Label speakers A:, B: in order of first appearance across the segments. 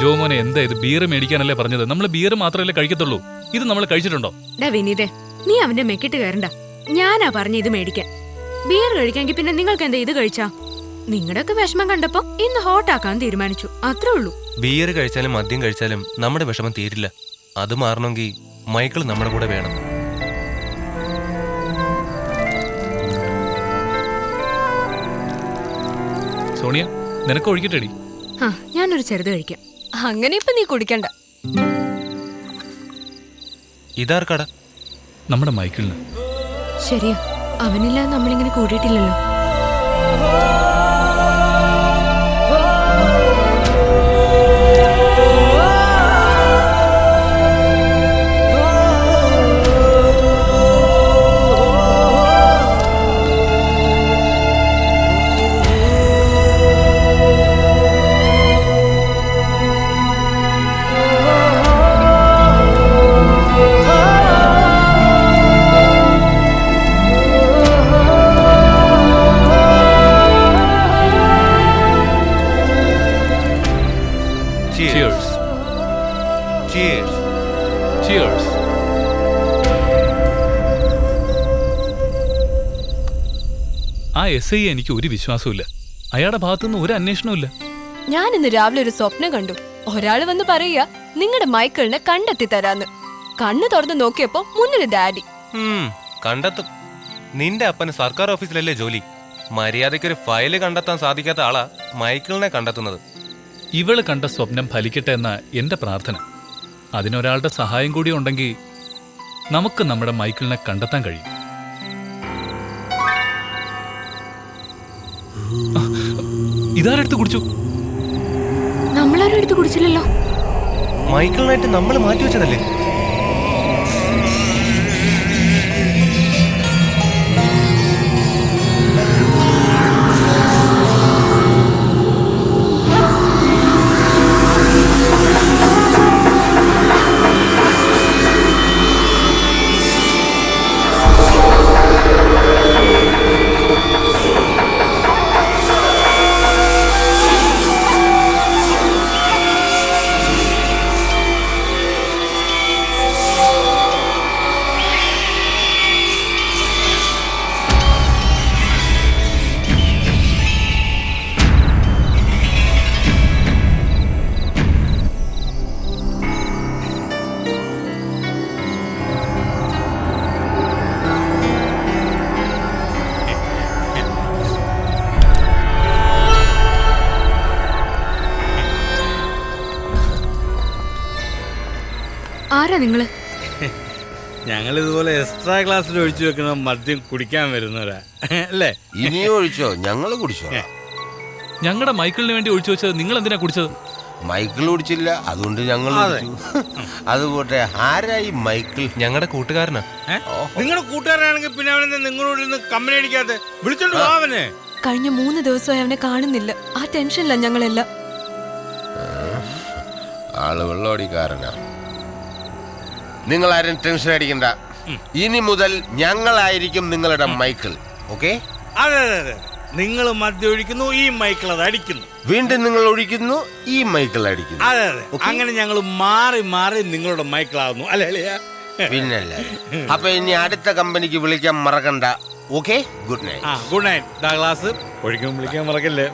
A: ജോമോനെ എന്താ ഇത്? ബിയർ മേടിക്കാനല്ലേ പറഞ്ഞത്? നമ്മൾ ബിയർ മാത്രമല്ലേ കഴിക്കത്തുള്ളൂ. ഇത് നമ്മൾ കഴിച്ചിട്ടുണ്ടോ?
B: വിനീതേ, നീ അവന്റെ മെക്കിട്ട് കയറണ്ട. ഞാനാ പറഞ്ഞ ഇത് മേടിക്കാൻ. ബിയർ കഴിക്കാമെങ്കിൽ പിന്നെ നിങ്ങൾക്ക് എന്താ ഇത് കഴിച്ചാ? നിങ്ങളുടെയൊക്കെ വിഷമം കണ്ടപ്പോ ഇന്ന് ഹോട്ടാക്കാൻ തീരുമാനിച്ചു, അത്രേ ഉള്ളൂ.
C: ബിയർ കഴിച്ചാലും മദ്യം കഴിച്ചാലും നമ്മുടെ വിഷമം തീരില്ല. അത് മാറണമെങ്കിൽ മൈക്കിൾ നമ്മുടെ കൂടെ വേണം.
A: സോണിയ, നിനക്ക് ഒഴിക്കട്ടെടി.
B: ഞാനൊരു ചെറുത് കഴിക്കാം.
D: അങ്ങനെ ഇപ്പൊ നീ കുടിക്കണ്ട.
C: ഇതാർക്കട?
A: നമ്മുടെ മൈക്കിളിന്.
B: ശരിയാ, അവനില്ലാതെ നമ്മളിങ്ങനെ കൂടിയിട്ടില്ലല്ലോ.
A: Cheers.
C: Cheers.
A: Cheers. ആ SI എനിക്ക് ഒരു വിശ്വാസമില്ല. അയാളുടെ ഭാഗത്തുനിന്ന് ഒരു അന്വേഷണവും ഇല്ല.
D: ഞാൻ ഇന്ന് രാവിലെ ഒരു സ്വപ്നം കണ്ടു. ഒരാള് വന്ന് പറയുക, നിങ്ങളുടെ മൈക്കിളിനെ കണ്ടെത്തി തരാന്ന്. കണ്ണു തുറന്ന് നോക്കിയപ്പോ മുന്നിൽ ഡാഡി.
C: കണ്ടെത്തും. നിന്റെ അപ്പന് സർക്കാർ ഓഫീസിലല്ലേ ജോലി. മര്യാദയ്ക്കൊരു ഫയല് കണ്ടെത്താൻ സാധിക്കാത്ത ആളാ മൈക്കിളിനെ കണ്ടെത്തുന്നത്.
A: ഇവള് കണ്ട സ്വപ്നം ഫലിക്കട്ടെ എന്ന എന്റെ പ്രാർത്ഥന. അതിനൊരാളുടെ സഹായം കൂടി ഉണ്ടെങ്കിൽ നമുക്ക് നമ്മുടെ മൈക്കിളിനെ കണ്ടെത്താൻ കഴിയും. ഇതാരെടുത്ത് കുടിച്ചു?
B: നമ്മളാരും എടുത്ത് കുടിച്ചില്ലല്ലോ.
C: മൈക്കിളിനായിട്ട് നമ്മൾ മാറ്റിവെച്ചതല്ലേ?
B: ആരാ നിങ്ങള്?
E: ഞങ്ങൾ ഇതുപോലെ എക്സ്ട്രാ ക്ലാസ്സിൽ ഒഴിച്ചു വെക്കുന്ന മദ്യം കുടിക്കാൻ വരുന്നവരാ അല്ലേ?
F: ഇനിയും ഒഴിച്ചോ? ഞങ്ങള് കുടിച്ചോ?
A: ഞങ്ങളുടെ മൈക്കിളിന് വേണ്ടി ഒഴിച്ചു വെച്ചത് നിങ്ങൾ എന്തിനാ കുടിച്ചത്?
F: മൈക്കിൾ കുടിച്ചില്ല, അതുകൊണ്ട് ഞങ്ങൾ അതുപോട്ടെ. ആരായി മൈക്കിൾ?
C: ഞങ്ങളുടെ കൂട്ടുകാരനാ.
E: നിങ്ങളുടെ കൂട്ടുകാരനാണെങ്കിൽ പിന്നെ അവനെ നിങ്ങളോട് ഇന്ന് കമ്പനി അടിക്കാതെ വിളിച്ചോണ്ട് പോ അവനെ.
D: കഴിഞ്ഞ 3 ദിവസമായി അവനെ കാണുന്നില്ല. ആ ടെൻഷനില്ല ഞങ്ങളെല്ലാം.
F: ആള് വെള്ളോടിക്കാരനാ. നിങ്ങൾ ആരും ടെൻഷൻ അടിക്കണ്ട. ഇനി മുതൽ ഞങ്ങളായിരിക്കും നിങ്ങളുടെ മൈക്കിൾ. ഓക്കെ?
E: അതെ അതെ അതെ. നിങ്ങൾ മദ്യം ഒഴിക്കുന്നു, ഈ മൈക്കിൾ അത് അടിക്കുന്നു.
F: വീണ്ടും നിങ്ങൾ ഒഴിക്കുന്നു, ഈ മൈക്കിൾ അടിക്കുന്നു.
E: അതെ അതെ. അങ്ങനെ ഞങ്ങൾ മാറി മാറി നിങ്ങളുടെ മൈക്കിളാകുന്നു അല്ലേ?
F: പിന്നല്ല. അപ്പൊ ഇനി അടുത്ത കമ്പനിക്ക് വിളിക്കാൻ മറക്കണ്ട. Okay? Good night.
E: Good night. Class ഒഴിക്കാൻ വിളിക്കാൻ മറക്കല്ലേ.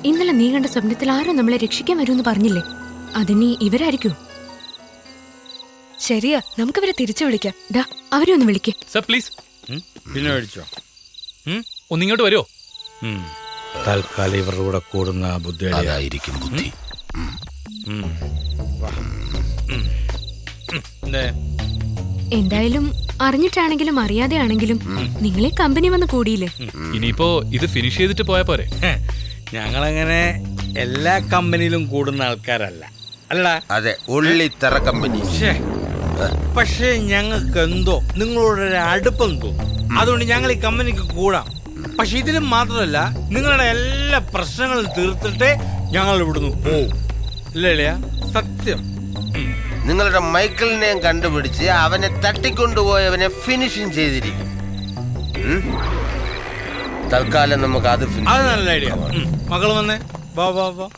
B: ഇന്നലെ നീ കണ്ട സ്വപ്നത്തിൽ ആരോ നമ്മളെ രക്ഷിക്കാൻ വരുമെന്ന് പറഞ്ഞില്ലേ? അതിനി ഇവരായിരിക്കും.
D: ശരിയാ, നമുക്ക് ഇവരെ തിരിച്ചു വിളിക്കാം.
B: അവരെ ഒന്ന് വിളിക്കേ.
A: Sir please.
E: പിന്നെ മേടിച്ചോ?
A: ഒന്നിങ്ങോട്ട് വരുമോ?
E: തൽക്കാലം ഇവരുടെ കൂടെ കൂടുന്ന ബുദ്ധി
F: അതായിരിക്കും ബുദ്ധി.
B: എന്തായാലും അറിഞ്ഞിട്ടാണെങ്കിലും അറിയാതെ ആണെങ്കിലും നിങ്ങളെ കമ്പനി വന്ന് കൂടിയില്ലേ?
A: ഇനിയിപ്പോ ഇത് ഫിനിഷ് ചെയ്തിട്ട് പോയാ പോരെ?
E: ഞങ്ങളങ്ങനെ എല്ലാ കമ്പനിയിലും കൂടുന്ന ആൾക്കാരല്ല. അല്ലടാ.
F: അതെ, ഉള്ളിത്തറ കമ്പനി.
E: ശ്ശേ. പക്ഷേ ഞങ്ങൾക്ക് എന്തോ നിങ്ങളോടൊരു അടുപ്പം തോന്നും. അതുകൊണ്ട് ഞങ്ങൾ ഈ കമ്പനിക്ക് കൂടാം. പക്ഷെ ഇതിലും മാത്രമല്ല, നിങ്ങളുടെ എല്ലാ പ്രശ്നങ്ങളും തീർത്തിട്ടേ ഞങ്ങൾ ഇവിടുന്ന് പോവും. ഇല്ലേ? സത്യം.
F: നിങ്ങളുടെ മൈക്കിളിനെ കണ്ടുപിടിച്ച് അവനെ തട്ടിക്കൊണ്ടുപോയവനെ ഫിനിഷിങ് ചെയ്തിരിക്കും. തൽക്കാലം നമുക്ക് അത്
E: അത് നല്ല ഐഡിയ. മക്കൾ വന്നേ. വാ വാ വാ.